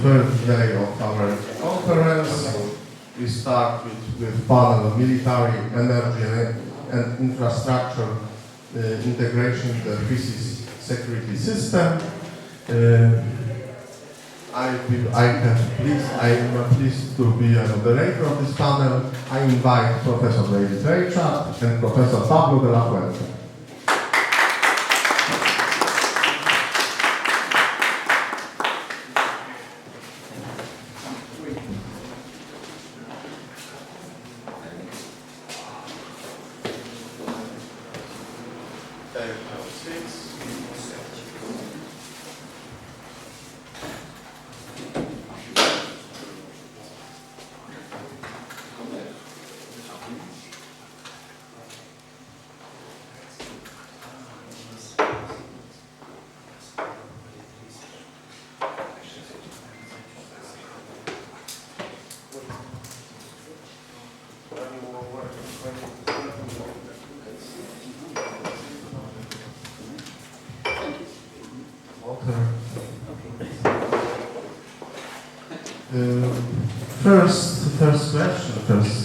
third day of our conference. We start with panel military, energy and infrastructure integration, the PC's security system. I am pleased to be a moderator of this panel. I invite Professor David Reichard and Professor Pablo de la Fuente.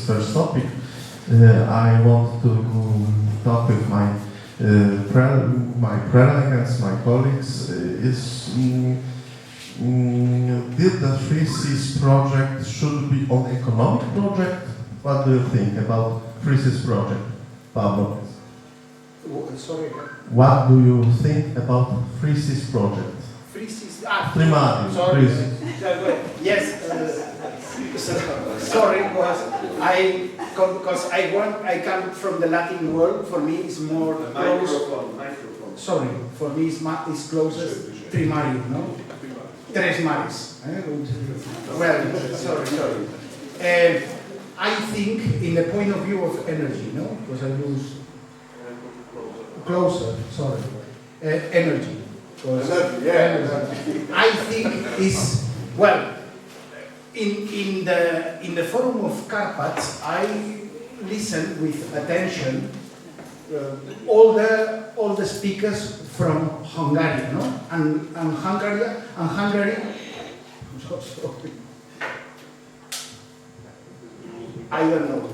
First topic. I want to talk with my prelegents, my colleagues. Did the 3Cs project should be an economic project? What do you think about 3Cs project, Pablo? Sorry. What do you think about 3Cs project? 3Cs. Primari. Sorry. Yes. Sorry, because I come from the Latin world. For me, it's more close. Sorry, for me, it's closest primario, no? Tres mares. Well, sorry. I think, in the point of view of energy, no? Because I use closer. Sorry, energy. Energy. I think is well. In the forum of Carpats, I listened with attention all the speakers from Hungary, no? And Hungary. I'm so sorry. I don't know.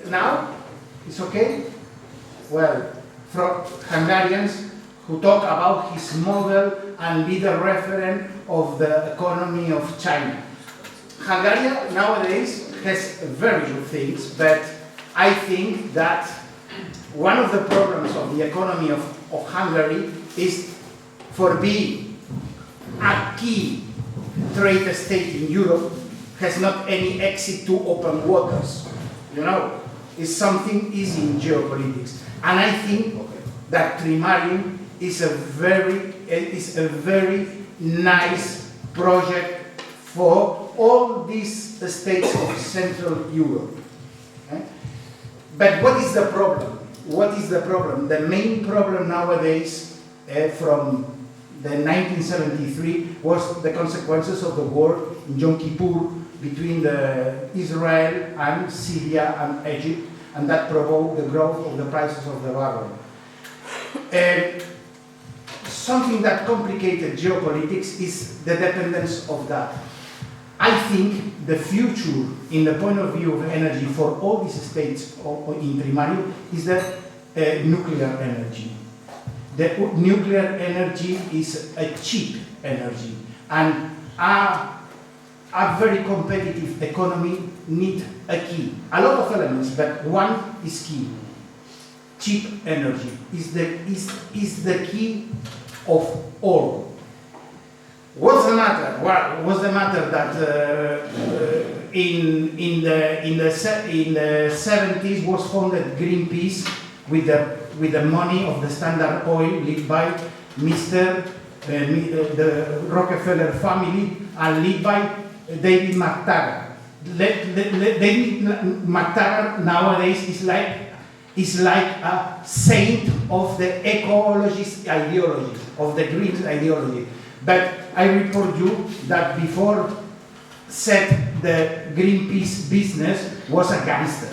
Now it's okay. Well, from Hungarians who talk about his model and be the referent of the economy of China. Hungary nowadays has very good things, but I think that one of the problems of the economy of Hungary is for being a key trade state in Europe has not any exit to open waters. You know, it's something easy in geopolitics. And I think that Trimarium is a very nice project for all these states of Central Europe. Okay? But what is the problem? What is the problem? The main problem nowadays from the 1973 was the consequences of the war in Yom Kippur between Israel and Syria and Egypt, and that provoked the growth of the prices of the barrel. Something that complicated geopolitics is the dependence of that. I think the future, in the point of view of energy for all these states in Primario, is the nuclear energy. The nuclear energy is a cheap energy, and a very competitive economy needs a key. A lot of elements, but one is key. Cheap energy is the key of all. What's the matter? Well, what's the matter that in the 70s was founded Greenpeace with the money of the Standard Oil, led by the Rockefeller family, and led by David McTaggart. David McTaggart nowadays is like a saint of the ecologist ideology, of the green ideology. But I report you that before set the Greenpeace business was a gangster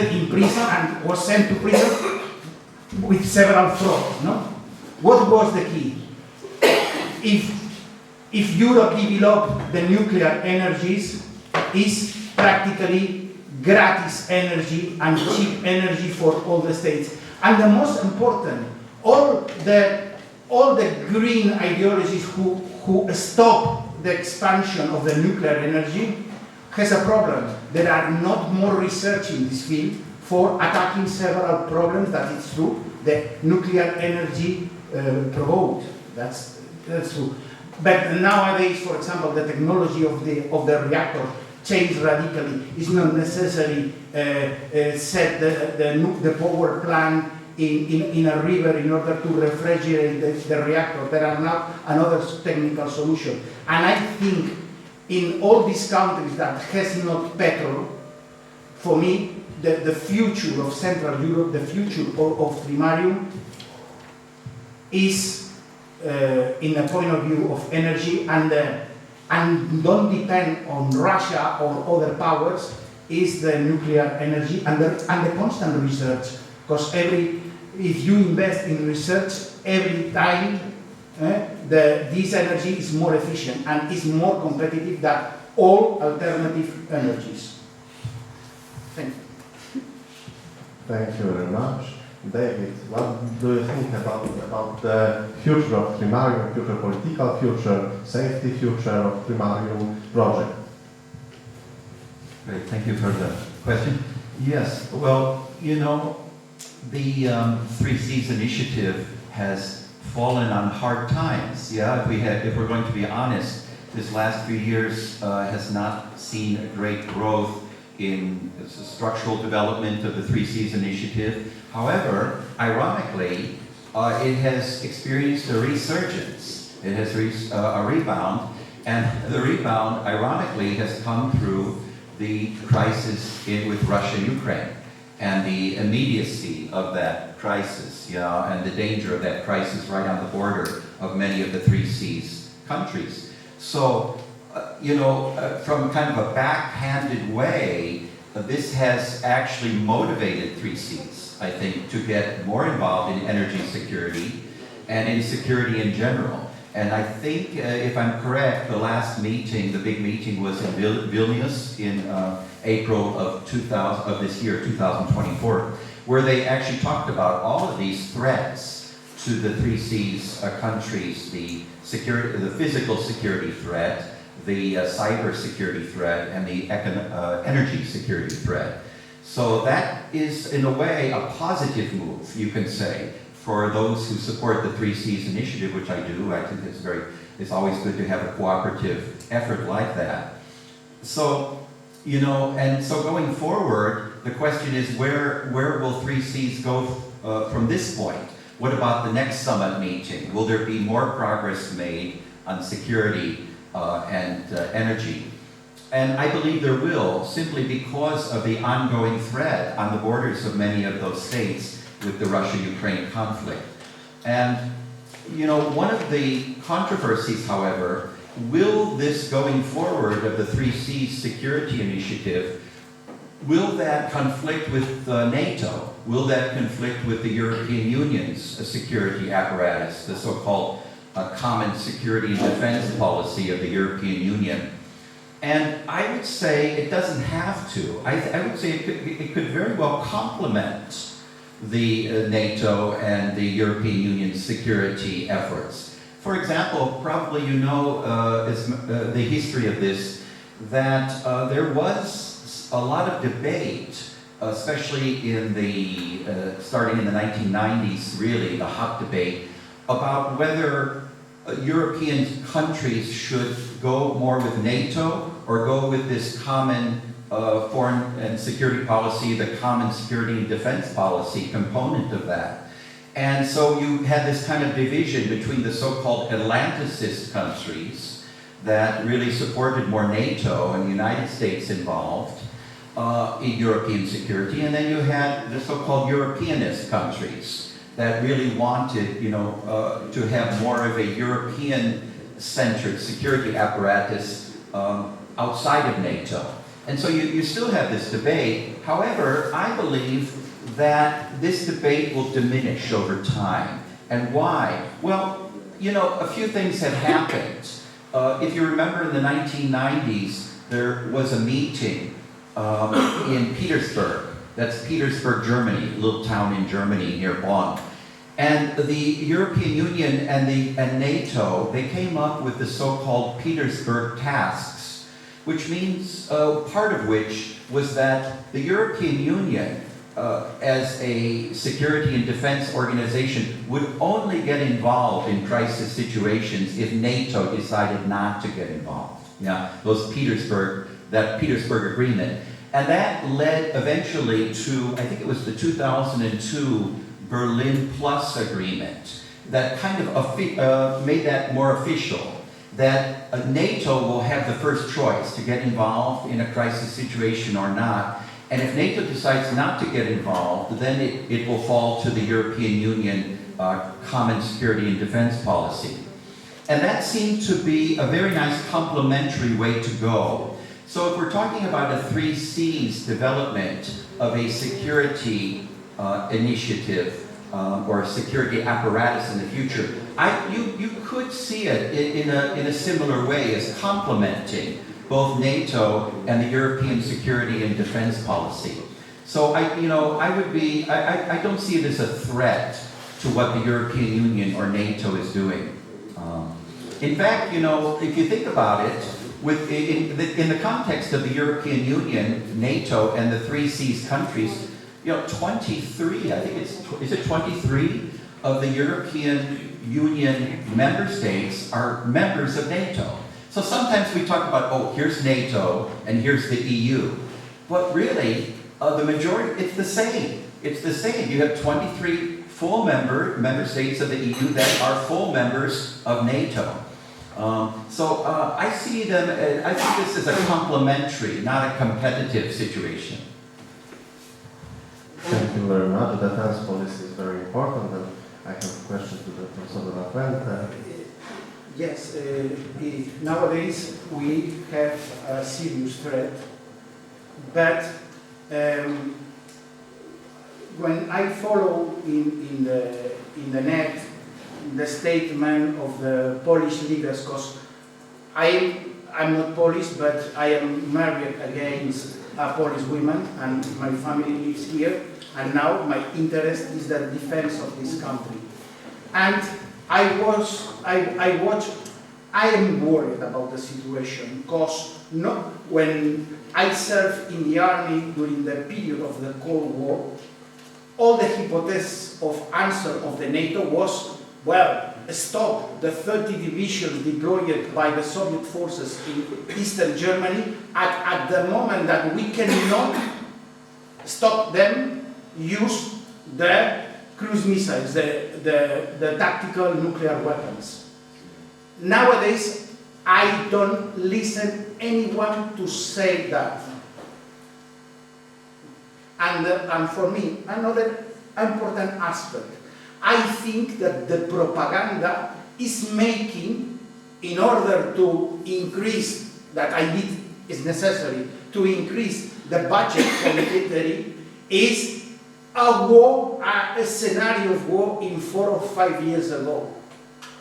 in prison and was sent to prison with several frauds. No? What was the key? if Europe develop the nuclear energies, is practically gratis energy and cheap energy for all the states. And the most important, all the green ideologies who stop the expansion of the nuclear energy has a problem. There are not more research in this field for attacking several problems that it's true the nuclear energy provoked. That's true. But nowadays, for example, the technology of the reactor changed radically. It's not necessary set the power plant in a river in order to refrigerate the reactor. There are now another technical solution. And I think in all these countries that has not petrol, for me, the future of Central Europe, the future of Trimarium is in a point of view of energy and don't depend on Russia or other powers, is the nuclear energy and the constant research. Because if you invest in research every time, this energy is more efficient and is more competitive than all alternative energies. Thank you. Thank you very much. David, what do you think about the future of Trimarium, future political future, safety future of Trimarium project? Great, thank you for the question. Yes, well, you know, the Three Seas initiative has fallen on hard times. Yeah, if we're going to be honest, this last few years has not seen a great growth in the structural development of the Three Seas initiative. However, ironically, it has experienced a resurgence. It has reached a rebound, and the rebound, ironically, has come through the crisis with Russia-Ukraine and the immediacy of that crisis, yeah, and the danger of that crisis right on the border of many of the Three Seas countries. So, you know, from kind of a backhanded way, this has actually motivated Three Seas, I think, to get more involved in energy security and in security in general. And I think, if I'm correct, the last meeting, the big meeting, was in Vilnius in April of this year, 2024, where they actually talked about all of these threats to the Three Seas countries: the physical security threat, the cyber security threat, and the energy security threat. So that is, in a way, a positive move, you can say, for those who support the Three Seas initiative, which I do. I think it's always good to have a cooperative effort like that. So, you know, and so going forward, the question is, where will Three Seas go from this point? What about the next summit meeting? Will there be more progress made on security and energy? And I believe there will, simply because of the ongoing threat on the borders of many of those states with the Russia-Ukraine conflict. And, you know, one of the controversies, however, will this going forward of the Three Seas security initiative, will that conflict with NATO? Will that conflict with the European Union's security apparatus, the so-called common security and defense policy of the European Union? And I would say it doesn't have to. I would say it could very well complement the NATO and the European Union's security efforts. For example, probably you know the history of this, that there was a lot of debate, especially in starting in the 1990s, really, the hot debate, about whether European countries should go more with NATO or go with this common foreign and security policy, the common security and defense policy component of that. And so you had this kind of division between the so-called Atlanticist countries that really supported more NATO and the United States involved in European security, and then you had the so-called Europeanist countries that really wanted, you know, to have more of a European-centered security apparatus outside of NATO. And so you still have this debate. However, I believe that this debate will diminish over time. And why? Well, you know, a few things have happened. If you remember in the 1990s, there was a meeting in Petersburg. That's Petersburg, Germany, a little town in Germany near Bonn. And the European Union and NATO, they came up with the so-called Petersburg tasks, which means, part of which was that the European Union, as a security and defense organization, would only get involved in crisis situations if NATO decided not to get involved. Yeah, that Petersburg Agreement. And that led eventually to, I think it was the 2002 Berlin Plus Agreement that kind of made that more official, that NATO will have the first choice to get involved in a crisis situation or not. And if NATO decides not to get involved, then it will fall to the European Union common security and defense policy. And that seemed to be a very nice complementary way to go. So if we're talking about a 3 C's development of a security initiative or a security apparatus in the future, you could see it in a similar way as complementing both NATO and the European security and defense policy. So I don't see it as a threat to what the European Union or NATO is doing. In fact, you know, if you think about it, in the context of the European Union, NATO, and the 3 C's countries, you know, 23, I think is it 23 of the European Union member states are members of NATO. So sometimes we talk about, oh, here's NATO and here's the EU. But really, the majority, it's the same. It's the same. You have 23 full member states of the EU that are full members of NATO. So I see this as a complementary, not a competitive situation. Thank you very much. Defense policy is very important, and I have a question to the Professor de la Fuente. Yes, nowadays we have a serious threat, but when I follow in the net the statement of the Polish leaders, because I'm not Polish, but I am married against a Polish woman, and my family lives here, and now my interest is the defense of this country. And I am worried about the situation, because when I served in the army during the period of the Cold War, all the hypothesis of answer of the NATO was, well, stop the 30 divisions deployed by the Soviet forces in Eastern Germany at the moment that we cannot stop them, use the cruise missiles, the tactical nuclear weapons. Nowadays, I don't listen anyone to say that. And for me, another important aspect, I think that the propaganda is making, in order to increase, that I need is necessary, to increase the budget for military, is a war, a scenario of war in 4 or 5 years ago.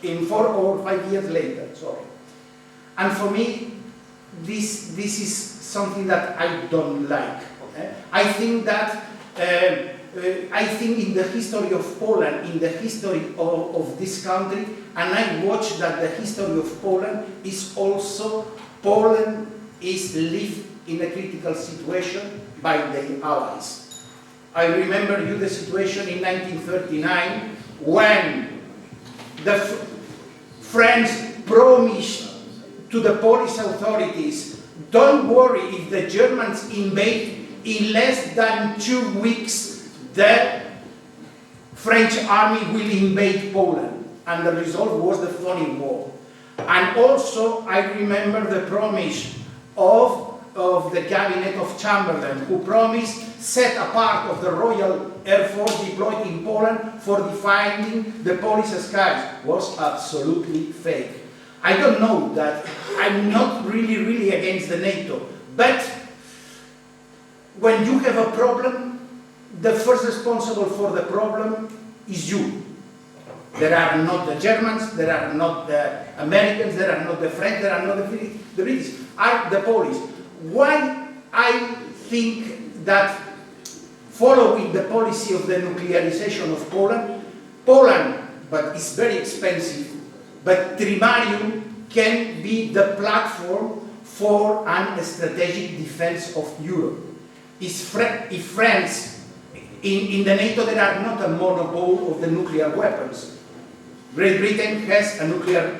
In 4 or 5 years later, sorry. And for me, this is something that I don't like. I think that I think in the history of Poland, in the history of this country, and I watch that the history of Poland is also, Poland is lived in a critical situation by the Allies. I remember the situation in 1939 when the French promised to the Polish authorities, don't worry, if the Germans invade, in less than 2 weeks the French army will invade Poland. And the result was the Phony War. And also I remember the promise of the cabinet of Chamberlain, who promised set apart of the Royal Air Force deployed in Poland for defending the Polish skies. Was absolutely fake. I don't know that. I'm not really against the NATO, but when you have a problem, the first responsible for the problem is you. There are not the Germans, there are not the Americans, there are not the French, there are not the British, are the Polish. Why I think that following the policy of the nuclearization of Poland, but it's very expensive, but Trimarium can be the platform for a strategic defense of Europe. If France, in the NATO there are not a monopoly of the nuclear weapons. Great Britain has nuclear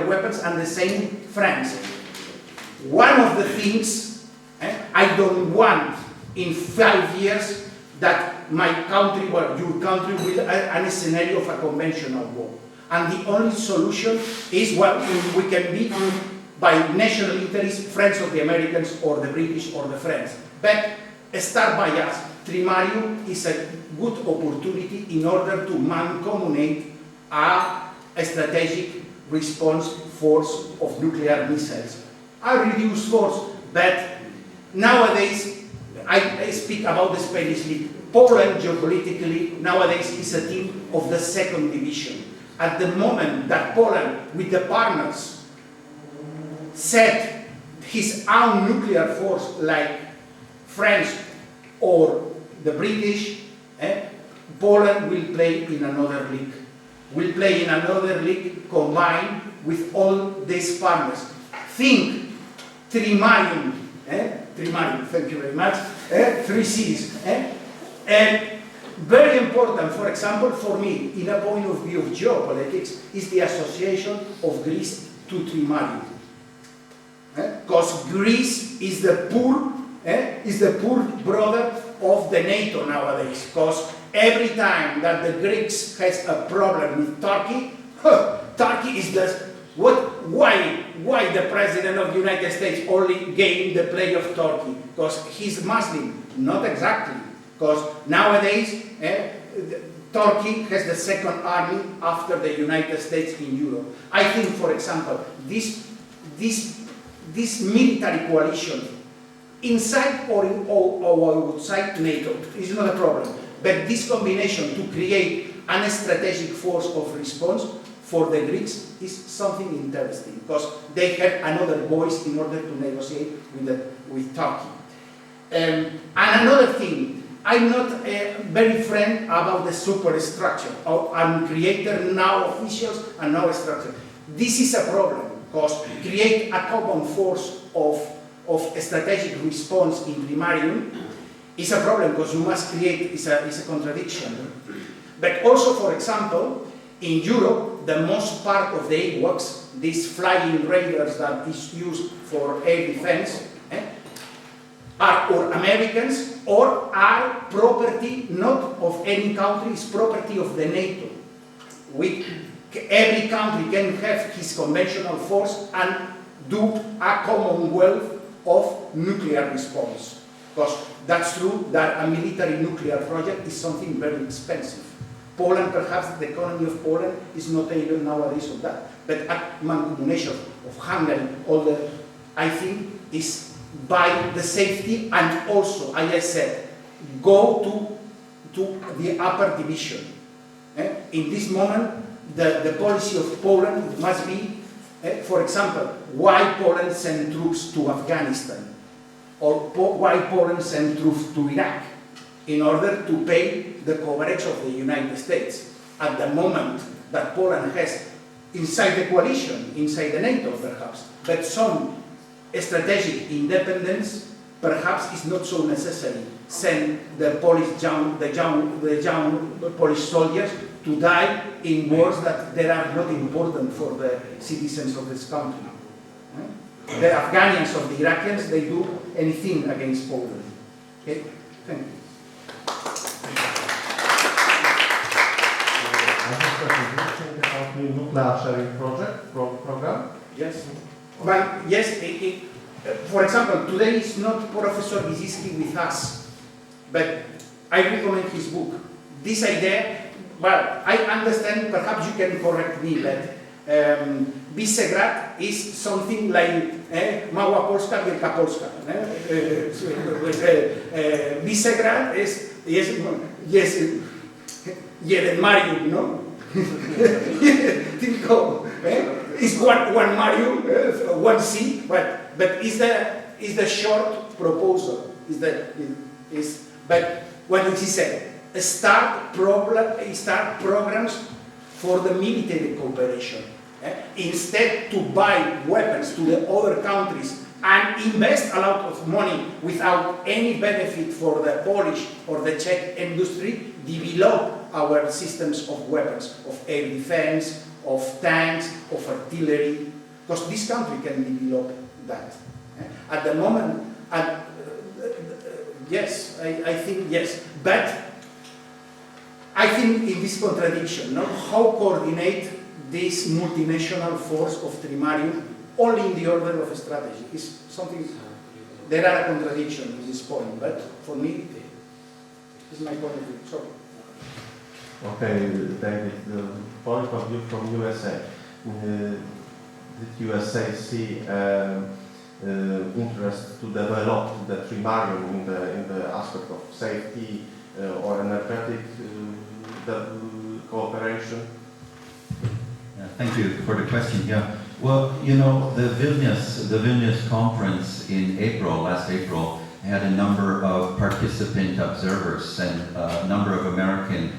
weapons, and the same France. One of the things I don't want in 5 years that my country, well, your country, will a scenario of a conventional war. And the only solution is, well, we can be by national interest, friends of the Americans or the British or the French. But start by us. Trimarium is a good opportunity in order to mancomunate a strategic response force of nuclear missiles. A reduced force, but nowadays, I speak about the Spanish League. Poland, geopolitically, nowadays is a team of the second division. At the moment that Poland, with the partners, set his own nuclear force like France or the British, Poland will play in another league. Will play in another league combined with all these partners. Think Trimarium, Trimarium, thank you very much, 3 cities. And very important, for example, for me, in a point of view of geopolitics, is the association of Greece to Trimarium. Because Greece is the poor brother of the NATO nowadays. Because every time that the Greeks has a problem with Turkey, Turkey is the why the president of the United States only gained the play of Turkey? Because he's Muslim. Not exactly. Because nowadays Turkey has the second army after the United States in Europe. I think, for example, this military coalition inside or outside NATO is not a problem. But this combination to create a strategic force of response for the Greeks is something interesting, because they have another voice in order to negotiate with Turkey. And another thing, I'm not very friend about the superstructure. I'm creator now officials and now structure. This is a problem, because create a common force of strategic response in Trimarium is a problem, because you must create, is a contradiction. But also, for example, in Europe, the most part of the AWACS, these flying raiders that is used for air defense, are or Americans or are property not of any country, it's property of the NATO. Every country can have his conventional force and do a commonwealth of nuclear response. Because that's true that a military nuclear project is something very expensive. Poland, perhaps the economy of Poland is not able nowadays of that. But a mancomunation of Hungary, I think, is by the safety, and also, as I said, go to the upper division. In this moment, the policy of Poland must be, for example, why Poland send troops to Afghanistan, or why Poland send troops to Iraq, in order to pay the coverage of the United States. At the moment that Poland has, inside the coalition, inside the NATO perhaps, but some strategic independence perhaps is not so necessary. Send the young Polish soldiers to die in wars that they are not important for the citizens of this country. The Afghans or the Iraqians, they do anything against Poland. Okay? Thank you. About the nuclear sharing program? Yes. But yes, for example, today is not Professor Wyszyński with us, but I recommend his book. This idea, well, I understand, perhaps you can correct me, but Visegrad is something like Mała Polska, Wielka Polska. Visegrad is, yes, yeah, the Mario, no? Think it's one Mario, one C, but is the short proposal? But what did he say? Start programs for the military cooperation. Instead to buy weapons to the other countries and invest a lot of money without any benefit for the Polish or the Czech industry, develop our systems of weapons, of air defense, of tanks, of artillery, because this country can develop that. At the moment, yes, I think yes, but I think in this contradiction, no? How coordinate this multinational force of Trimarium only in the order of strategy is something. There are contradictions in this point, but for me, this is my point of view. Sorry. Okay, David, the point of view from USA. Did USA see interest to develop the Trimarium in the aspect of safety or energetic cooperation? Yeah, thank you for the question. Yeah. Well, you know, the Vilnius conference in last April, had a number of participant observers, and a number of American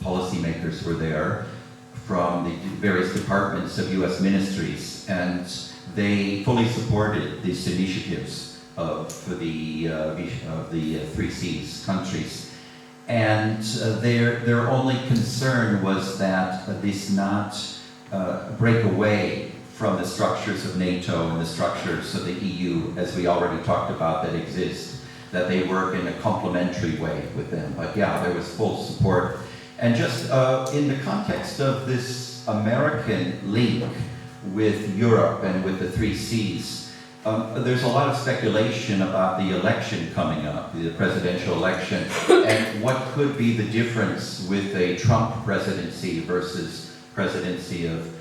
policymakers were there from the various departments of U.S. ministries, and they fully supported these initiatives of the Three Seas countries. And their only concern was that this not break away from the structures of NATO and the structures of the EU, as we already talked about, that exist, that they work in a complementary way with them. But yeah, there was full support. And just in the context of this American link with Europe and with the Three Seas, there's a lot of speculation about the election coming up, the presidential election, and what could be the difference with a Trump presidency versus presidency of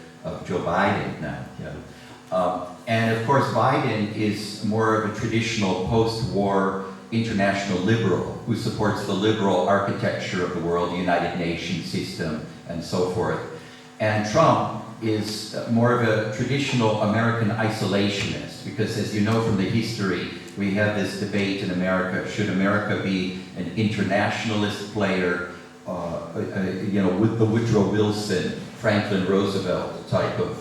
Joe Biden now. Yeah. And of course, Biden is more of a traditional post-war international liberal who supports the liberal architecture of the world, the United Nations system, and so forth. And Trump is more of a traditional American isolationist, because as you know from the history, we have this debate in America, should America be an internationalist player, with the Woodrow Wilson, Franklin Roosevelt type of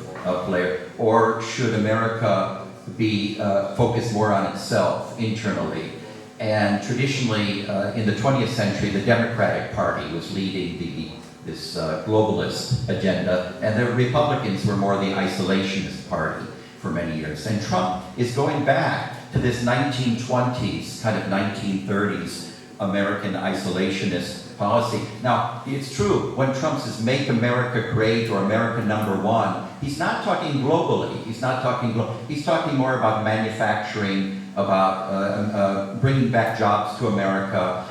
player, or should America be focused more on itself internally? And traditionally, in the 20th century, the Democratic Party was leading this globalist agenda, and the Republicans were more the isolationist party for many years. And Trump is going back to this 1920s, kind of 1930s American isolationist policy. Now, it's true, when Trump says make America great or America #1, he's not talking globally. He's talking more about manufacturing, about bringing back jobs to America.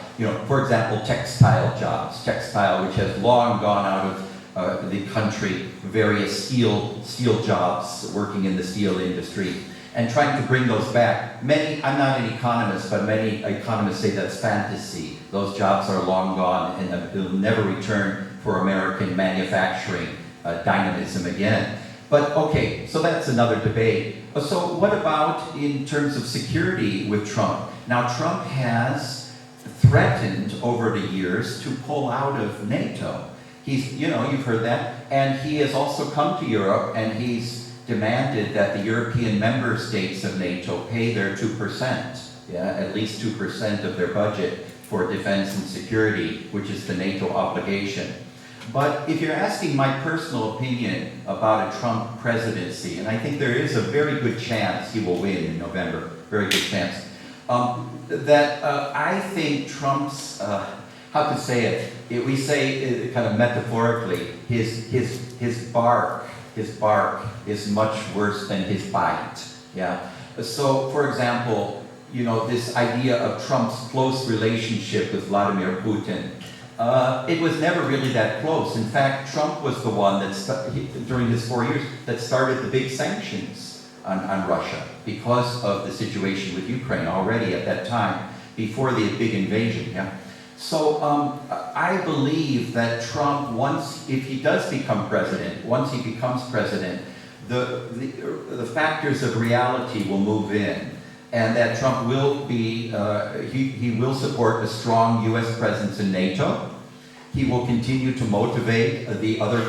For example, textile jobs. Textile, which has long gone out of the country, various steel jobs, working in the steel industry, and trying to bring those back. I'm not an economist, but many economists say that's fantasy. Those jobs are long gone and they'll never return for American manufacturing dynamism again. But okay, so that's another debate. So what about in terms of security with Trump? Now, Trump has threatened over the years to pull out of NATO. You've heard that. And he has also come to Europe and he's demanded that the European member states of NATO pay their 2%, at least 2% of their budget for defense and security, which is the NATO obligation. But if you're asking my personal opinion about a Trump presidency, and I think there is a very good chance he will win in November, very good chance, I think Trump's, how to say it, we say kind of metaphorically, his bark is much worse than his bite. Yeah. So, for example, this idea of Trump's close relationship with Vladimir Putin, it was never really that close. In fact, Trump was the one that, during his 4 years, that started the big sanctions on Russia because of the situation with Ukraine already at that time, before the big invasion. Yeah. So I believe that Trump, if he does become president, once he becomes president, the factors of reality will move in, and that Trump will be, he will support a strong U.S. presence in NATO. He will continue to motivate the other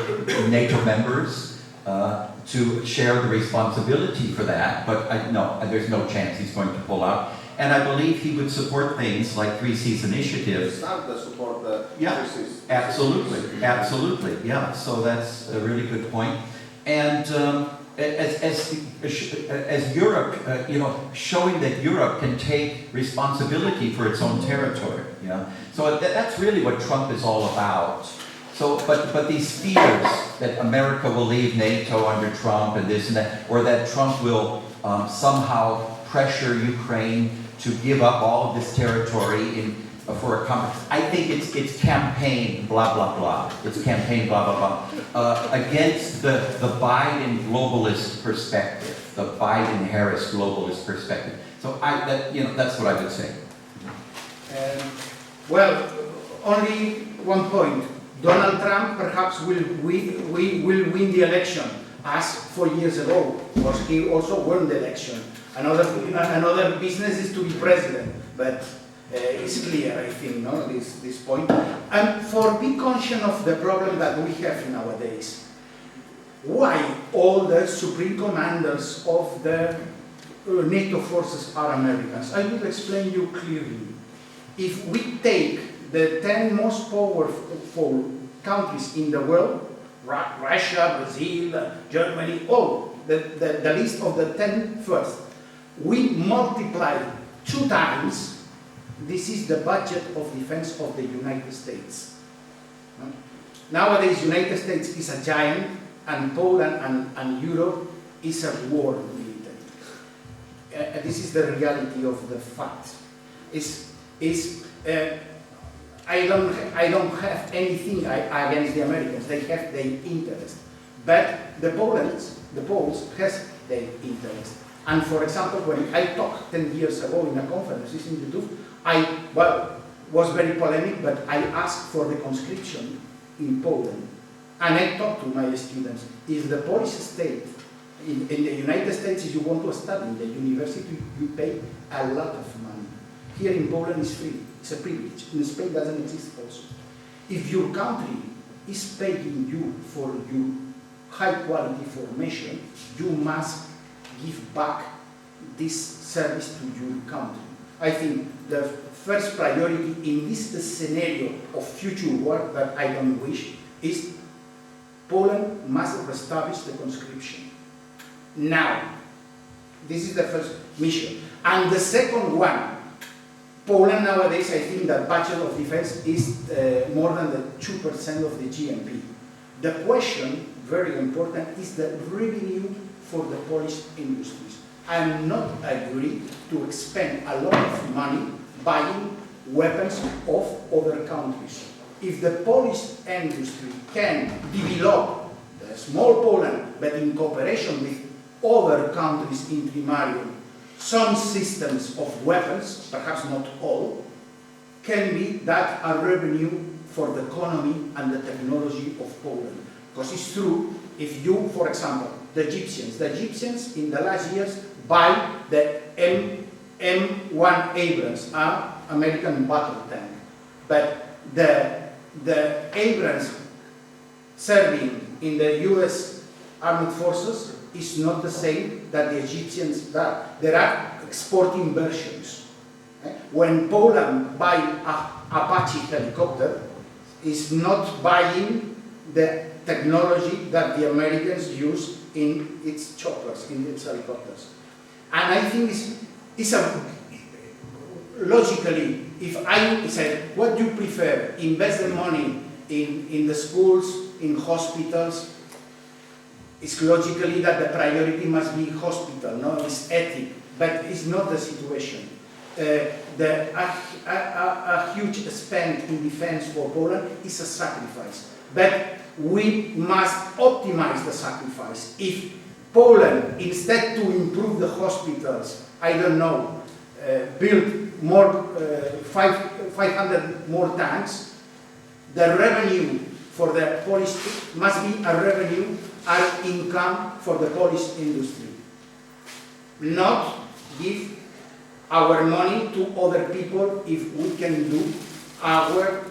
NATO members to share the responsibility for that, but no, there's no chance he's going to pull out. And I believe he would support things like Three Seas Initiative. Start the support the Yeah, absolutely, absolutely, yeah. So that's a really good point. And as Europe, showing that Europe can take responsibility for its own territory. Yeah. So that's really what Trump is all about. So, but these fears that America will leave NATO under Trump and this and that, or that Trump will somehow pressure Ukraine to give up all of this territory for a conference. I think it's campaign, blah, blah, blah. It's campaign, blah, blah, blah, against the Biden globalist perspective, the Biden-Harris globalist perspective. So that's what I would say. Well, only one point. Donald Trump perhaps will win the election, as 4 years ago, because he also won the election. Another business is to be president, but it's clear, I think, no, this point. And for being conscious of the problem that we have nowadays, why all the supreme commanders of the NATO forces are Americans? I will explain you clearly. If we take the 10 most powerful countries in the world, Russia, Brazil, Germany, the list of the 10 first, we multiply 2 times, this is the budget of defense of the United States. Nowadays, United States is a giant, and Poland and Europe is a war military. This is the reality of the fact. I don't have anything against the Americans. They have their interest, but the Poles has their interest. And for example, when I talked 10 years ago in a conference in YouTube, was very polemic, but I asked for the conscription in Poland. And I talked to my students, if the Polish state, in the United States, if you want to study in the university, you pay a lot of money. Here in Poland it's free, it's a privilege. In Spain it doesn't exist also. If your country is paying you for your high quality formation, you must give back this service to your country. I think the first priority in this scenario of future war that I don't wish is Poland must establish the conscription. Now, this is the first mission. And the second one, Poland nowadays, I think that budget of defense is more than the 2% of the GNP. The question, very important, is the revenue for the Polish industries. I'm not agree to expend a lot of money buying weapons of other countries. If the Polish industry can develop the small Poland, but in cooperation with other countries in Trimarium, some systems of weapons, perhaps not all, can be that a revenue for the economy and the technology of Poland. Because it's true, if you, for example, the Egyptians in the last years buy the M1 Abrams, American battle tank. But the Abrams serving in the US armed forces is not the same that the Egyptians that there are exporting versions. When Poland buy a Apache helicopter, is not buying the technology that the Americans use in its choppers, in its helicopters. And I think it's logically, if I said, what do you prefer, invest the money in the schools, in hospitals, it's logically that the priority must be hospital, no, it's ethic, but it's not the situation. A huge spend in defense for Poland is a sacrifice, but we must optimize the sacrifice. If Poland, instead to improve the hospitals, I don't know, build more 5 500 more tanks, the revenue for the Polish must be a revenue, an income for the Polish industry. Not give our money to other people if we can do our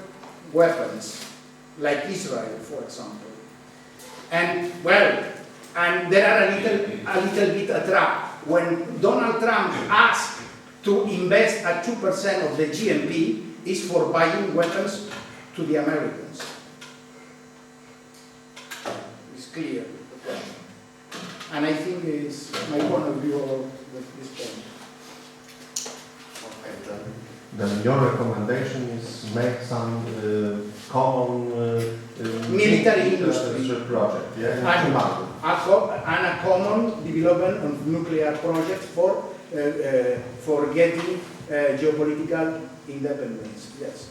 weapons, like Israel, for example. And well, and there are a little bit a trap. When Donald Trump asked to invest at 2% of the GNP, is for buying weapons to the Americans. It's clear. And I think it's my point of view of this point. Okay, then your recommendation is make some common Military industry project, yeah? And a common development of nuclear projects for getting geopolitical independence. Yes.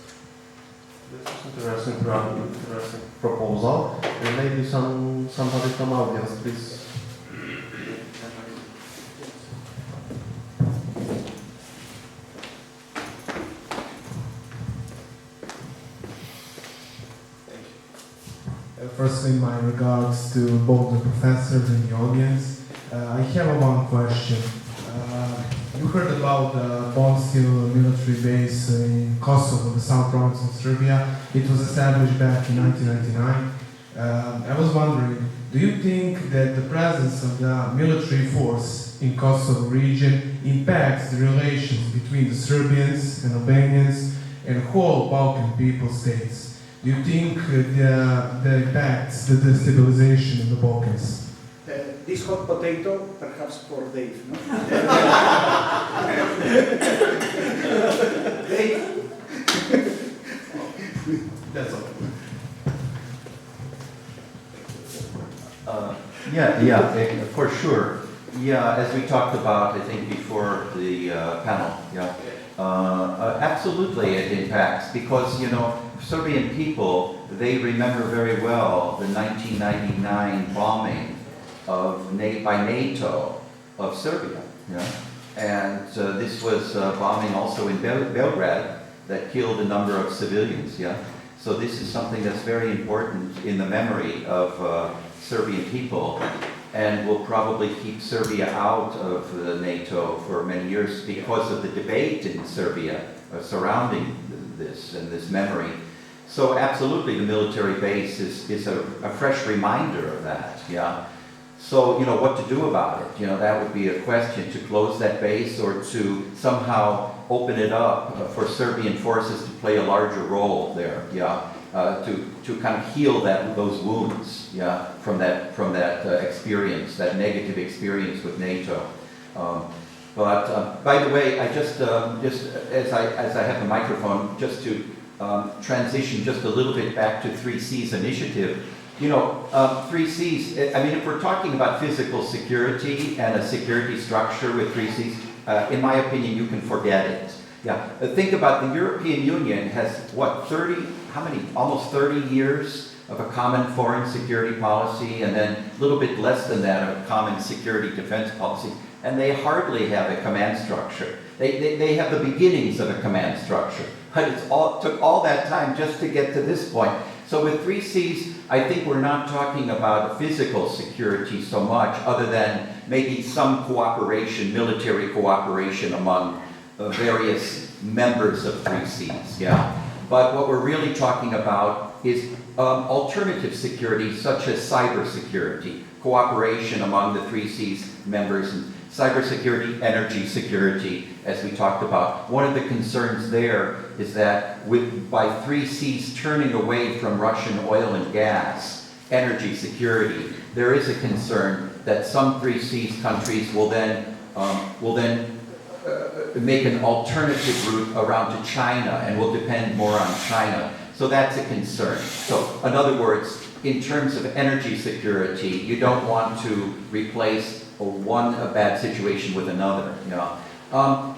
This is interesting proposal. Maybe somebody from audience, please. Firstly, my regards to both the professors and the audience. I have one question. You heard about the bomb steel military base in Kosovo, the south province of Serbia. It was established back in 1999. I was wondering, do you think that the presence of the military force in Kosovo region impacts the relations between the Serbians and Albanians and whole Balkan people states? Do you think the impacts the destabilization in the Balkans? This hot potato, perhaps for Dave, no? Dave? That's all. For sure. Yeah, as we talked about, I think before the panel, absolutely it impacts because, Serbian people, they remember very well the 1999 bombing by NATO of Serbia. And this was bombing also in Belgrade that killed a number of civilians. So this is something that's very important in the memory of Serbian people and will probably keep Serbia out of NATO for many years because of the debate in Serbia surrounding this and this memory. So absolutely the military base is a fresh reminder of that, So, what to do about it? That would be a question, to close that base or to somehow open it up for Serbian forces to play a larger role there, to kind of heal those wounds, from that experience, that negative experience with NATO. But by the way, I just as I have the microphone, just to transition just a little bit back to 3Cs initiative. 3Cs, if we're talking about physical security and a security structure with 3Cs, in my opinion, you can forget it. Think about the European Union has, almost 30 years of a common foreign security policy, and then a little bit less than that of a common security defense policy, and they hardly have a command structure. They have the beginnings of a command structure, but it took all that time just to get to this point. So with 3Cs, I think we're not talking about physical security so much, other than maybe some cooperation, military cooperation among various members of 3Cs, But what we're really talking about is alternative security, such as cybersecurity, cooperation among the 3Cs members, and cybersecurity, energy security, as we talked about. One of the concerns there is that by 3Cs turning away from Russian oil and gas, energy security, there is a concern that some 3Cs countries will then make an alternative route around to China and will depend more on China. So that's a concern. So in other words, in terms of energy security, you don't want to replace a bad situation with another. I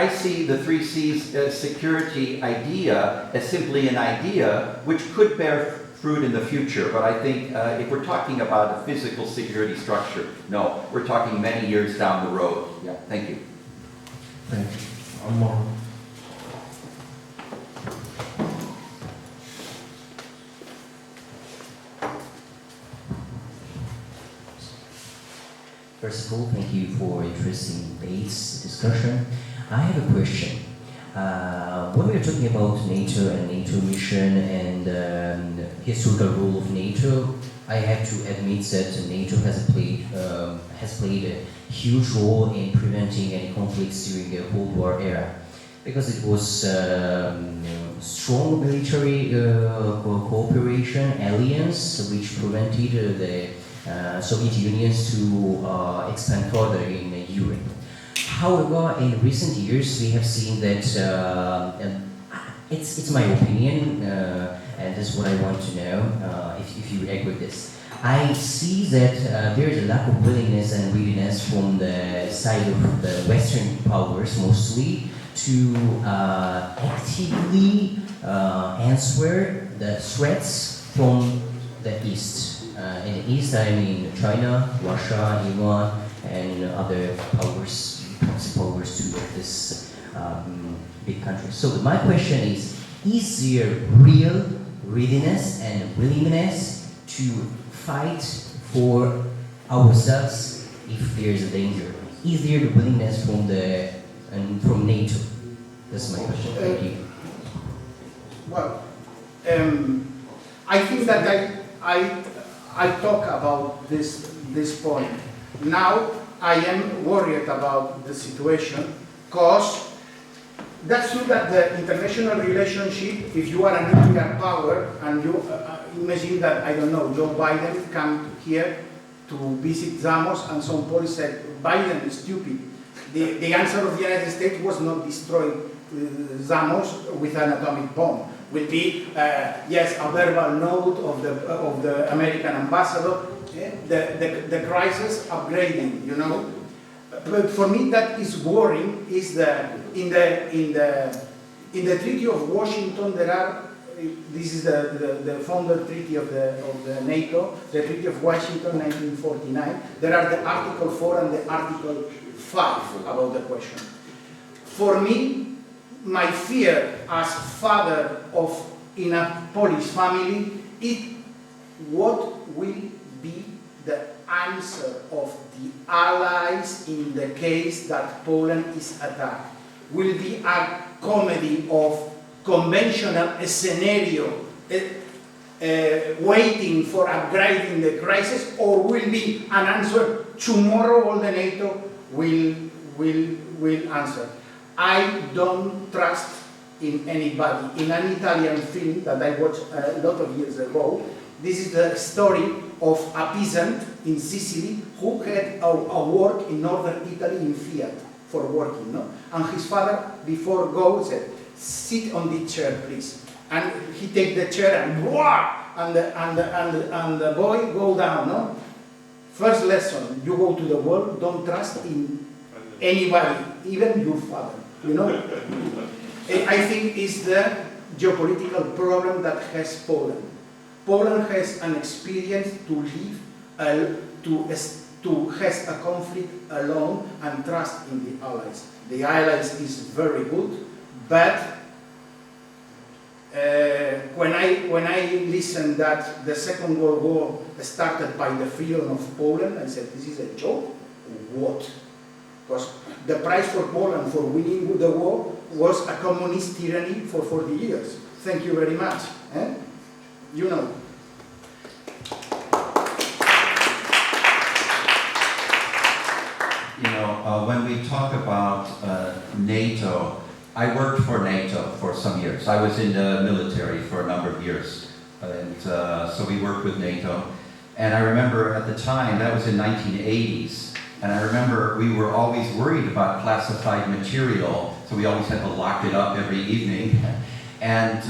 see the 3Cs security idea as simply an idea which could bear fruit in the future, but I think if we're talking about a physical security structure, no, we're talking many years down the road. Thank you. Thank you. First of all, thank you for interesting debates, discussion. I have a question. When we are talking about NATO and NATO mission and historical role of NATO, I have to admit that NATO has played a huge role in preventing any conflicts during the Cold War era, because it was strong military cooperation alliance which prevented the Soviet Union to expand further in Europe. However, in recent years, we have seen that it's my opinion, and that's what I want to know. If you agree with this, I see that there is a lack of willingness and readiness from the side of the Western powers, mostly, to actively answer the threats from the East. In the East, I mean China, Russia, Iran, and other powers, proxy powers to this big country. So my question is there real readiness and willingness to fight for ourselves if there is a danger? Is there the willingness from NATO? That's my question. Thank you. Well, I think that I talk about this point. Now I am worried about the situation because that's true that the international relationship, if you are a nuclear power and you imagine that, I don't know, Joe Biden come here to visit Zamos and some police said, Biden is stupid. The answer of the United States was not destroy Zamos with an atomic bomb. Will be, yes, a verbal note of the American ambassador, the crisis upgrading, you know. But for me, that is worrying. Is in the Treaty of Washington there are. This is the founder treaty of the NATO, the Treaty of Washington, 1949. There are the Article 4 and the Article 5 about the question. For me, my fear as father in a Polish family is what will be the answer of the Allies in the case that Poland is attacked. Will be a comedy of conventional scenario waiting for upgrading the crisis, or will be an answer tomorrow all the NATO will answer. I don't trust in anybody. In an Italian film that I watched a lot of years ago, this is the story of a peasant in Sicily who had a work in northern Italy in Fiat for working, no? And his father, before go, said, "Sit on the chair, please." And he take the chair and wah! And the boy go down, no? First lesson, you go to the world, don't trust in anybody, even your father, you know? I think it's the geopolitical problem that has Poland. Poland has an experience to live, to has a conflict alone and trust in the Allies. The Allies is very good, but when I listened that the Second World War started by the freedom of Poland, I said, this is a joke? What? Because the price for Poland for winning the war was a communist tyranny for 40 years. Thank you very much. You know. You know, when we talk about NATO, I worked for NATO for some years. I was in the military for a number of years. And so we worked with NATO. And I remember at the time, that was in 1980s, and I remember we were always worried about classified material, so we always had to lock it up every evening. And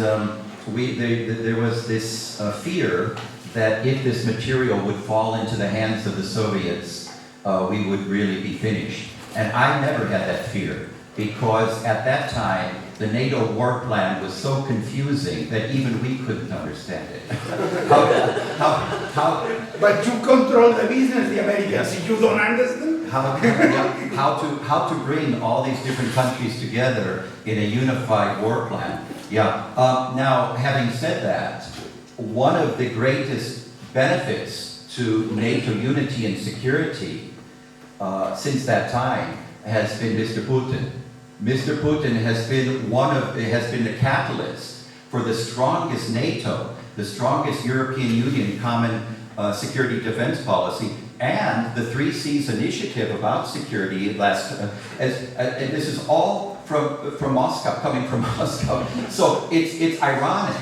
there was this fear that if this material would fall into the hands of the Soviets, we would really be finished. And I never had that fear, because at that time, the NATO war plan was so confusing that even we couldn't understand it. But you control the business, the Americans, Yes. you don't understand? How to bring all these different countries together in a unified war plan. Yeah. Now, having said that, one of the greatest benefits to NATO unity and security since that time has been Mr. Putin. Mr. Putin has been the catalyst for the strongest NATO, the strongest European Union common security defense policy, and the 3 Cs initiative about security and this is all from Moscow, coming from Moscow. So it's ironic,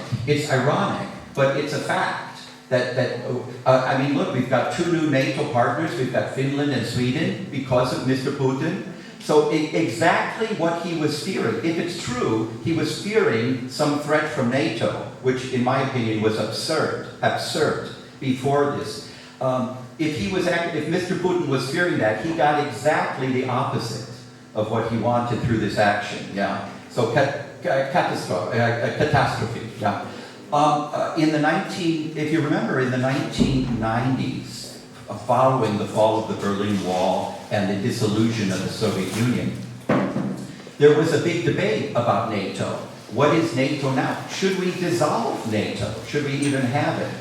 but it's a fact I mean, look, we've got 2 new NATO partners. We've got Finland and Sweden because of Mr. Putin. So exactly what he was fearing, if it's true, he was fearing some threat from NATO, which in my opinion was absurd before this. If Mr. Putin was fearing that, he got exactly the opposite of what he wanted through this action. Yeah. So catastrophe. Yeah. If you remember, in the 1990s, following the fall of the Berlin Wall and the dissolution of the Soviet Union, there was a big debate about NATO. What is NATO now? Should we dissolve NATO? Should we even have it?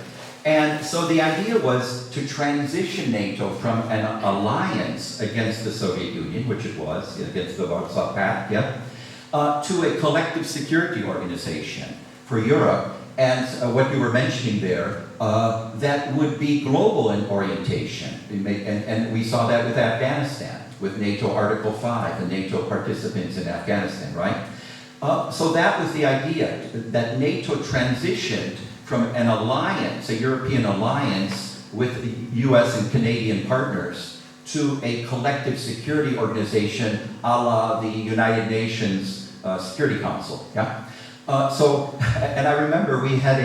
And so the idea was to transition NATO from an alliance against the Soviet Union, which it was, against the Warsaw Pact, to a collective security organization for Europe. And what you were mentioning there, that would be global in orientation. And we saw that with Afghanistan, with NATO Article 5, the NATO participants in Afghanistan, right? So that was the idea, that NATO transitioned from an alliance, a European alliance with the US and Canadian partners, to a collective security organization a la the United Nations Security Council, yeah? And I remember we had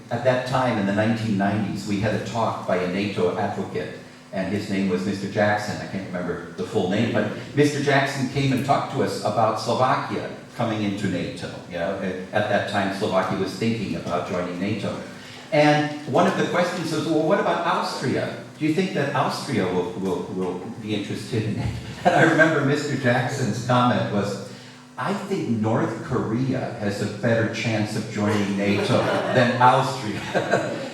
at that time in the 1990s, we had a talk by a NATO advocate, and his name was Mr. Jackson. I can't remember the full name, but Mr. Jackson came and talked to us about Slovakia coming into NATO. At that time, Slovakia was thinking about joining NATO. And one of the questions was, well, what about Austria? Do you think that Austria will be interested in it? And I remember Mr. Jackson's comment was, I think North Korea has a better chance of joining NATO than Austria.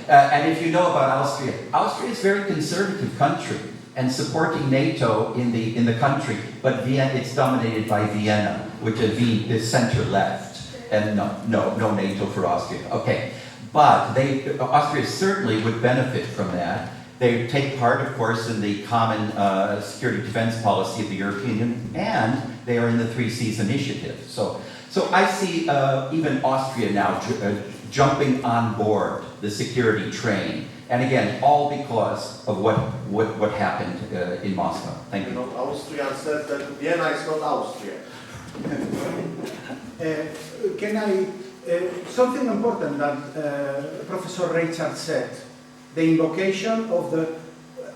And if you know about Austria, Austria is a very conservative country and supporting NATO in the country, but it's dominated by Vienna, which is center left, and no NATO for Austria. Okay, but Austria certainly would benefit from that. They take part, of course, in the common security defense policy of the European Union, and they are in the 3 Cs initiative. So I see even Austria now jumping on board the security train. And again, all because of what happened in Moscow. Thank you. Austria said that Vienna is not Austria. Something important that Professor Richard said, the invocation of the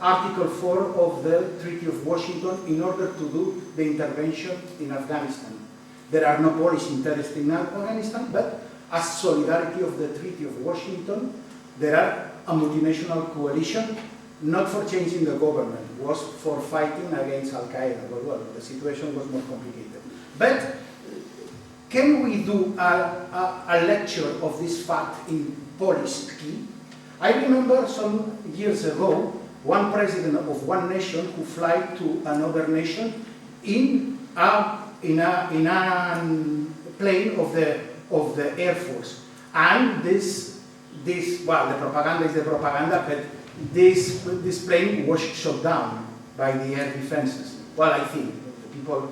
Article 4 of the Treaty of Washington in order to do the intervention in Afghanistan. There are no Polish interests in Afghanistan, but as solidarity of the Treaty of Washington, there are a multinational coalition, not for changing the government, was for fighting against Al-Qaeda. Well, the situation was more complicated. But can we do a lecture of this fact in Polish key? I remember some years ago, one president of one nation who flew to another nation in a plane of the Air Force, and well, the propaganda is the propaganda, but this plane was shot down by the air defenses. Well, I think people.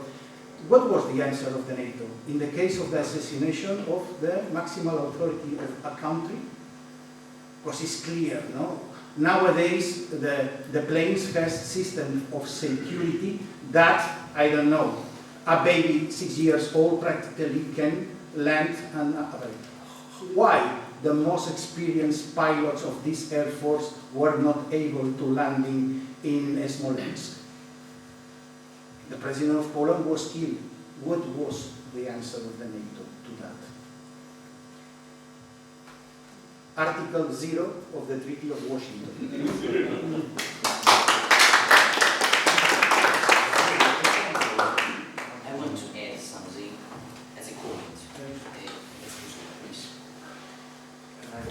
What was the answer of the NATO in the case of the assassination of the maximal authority of a country? Because it's clear, no? Nowadays, the planes has system of security that, I don't know, a baby 6 years old practically can land and operate. Why the most experienced pilots of this Air Force were not able to landing in Smolensk? The president of Poland was killed. What was the answer of the NATO to that? Article 0 of the Treaty of Washington. I want to add something as a comment. Please.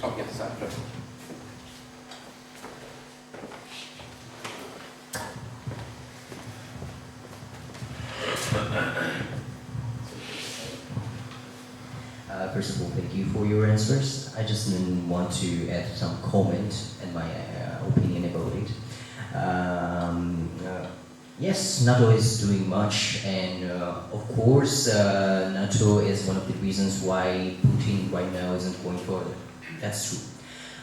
Oh, yes, sorry. first of all, thank you for your answers. I just want to add some comment and my opinion about it. Yes, NATO is doing much, and of course, NATO is one of the reasons why Putin right now isn't going further. That's true.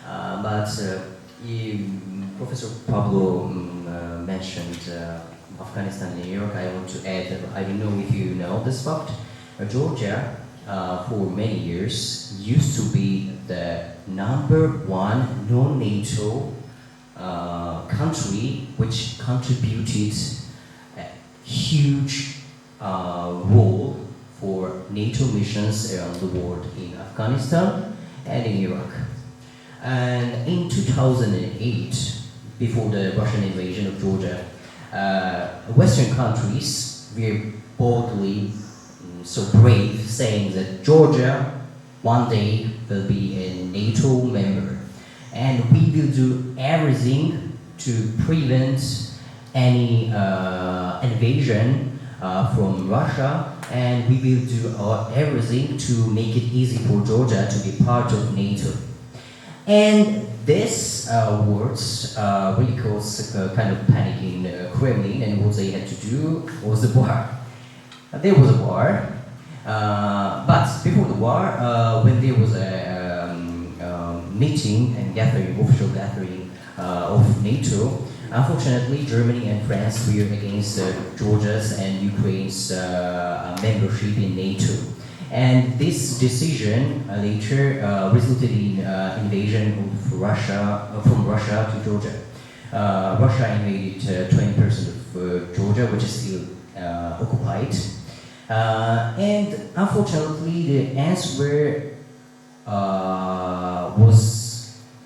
But Professor Pablo mentioned Afghanistan and Iraq. I want to add that I don't know if you know this fact. Georgia, for many years, used to be the #1 non-NATO country which contributed a huge role for NATO missions around the world in Afghanistan and in Iraq. And in 2008, before the Russian invasion of Georgia, Western countries were boldly so brave, saying that Georgia one day will be a NATO member, and we will do everything to prevent any invasion from Russia, and we will do everything to make it easy for Georgia to be part of NATO. And these words really caused a kind of panic in Kremlin, and what they had to do was the war. There was a war, but before the war, when there was a meeting and gathering, official gathering of NATO, unfortunately Germany and France were against Georgia's and Ukraine's membership in NATO. And this decision later resulted in invasion of Russia from Russia to Georgia. Russia invaded 20% of Georgia, which is still occupied. And unfortunately, the answer was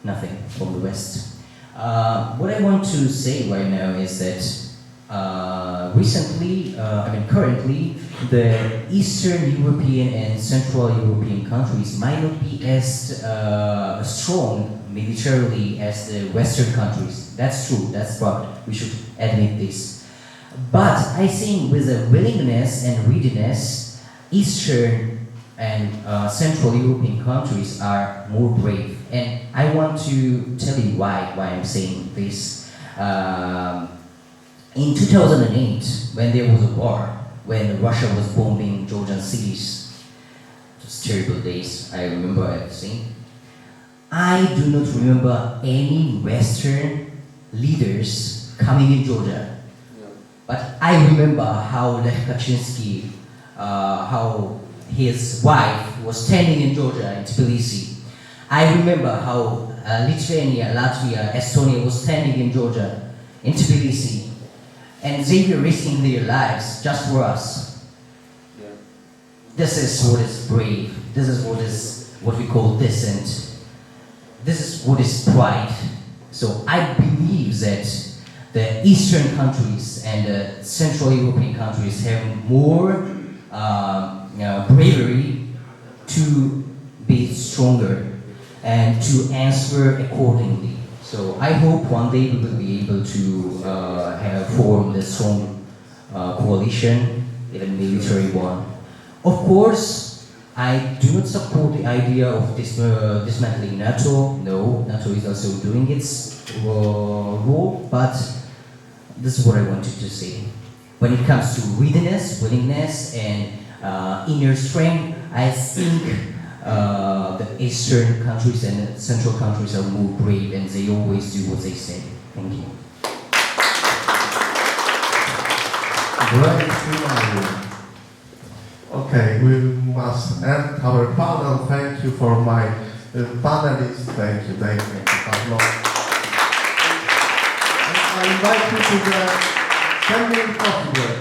nothing from the West. What I want to say right now is that currently, the Eastern European and Central European countries might not be as strong militarily as the Western countries. That's true, that's fact. We should admit this. But I think with the willingness and readiness, Eastern and Central European countries are more brave. And I want to tell you why I'm saying this. In 2008, when there was a war, when Russia was bombing Georgian cities, those terrible days, I remember everything. I do not remember any Western leaders coming in Georgia. But I remember how Lech Kaczynski, how his wife was standing in Georgia, in Tbilisi. I remember how Lithuania, Latvia, Estonia was standing in Georgia, in Tbilisi. And they were risking their lives just for us. Yeah. This is what is brave. This is what we call decent. This is what is pride. So I believe that the Eastern countries and the Central European countries have more bravery to be stronger and to answer accordingly. So I hope one day we will be able to have formed a strong coalition, even military one. Of course, I do not support the idea of dismantling NATO. No, NATO is also doing its role, but this is what I wanted to say. When it comes to readiness, willingness, and inner strength, I think the Eastern countries and Central countries are more brave, and they always do what they say. Thank you. Great. Okay, we must end our panel. Thank you for my panelists. Thank you, Dave. Thank you, Pablo. I invite you to the 10-minute coffee break.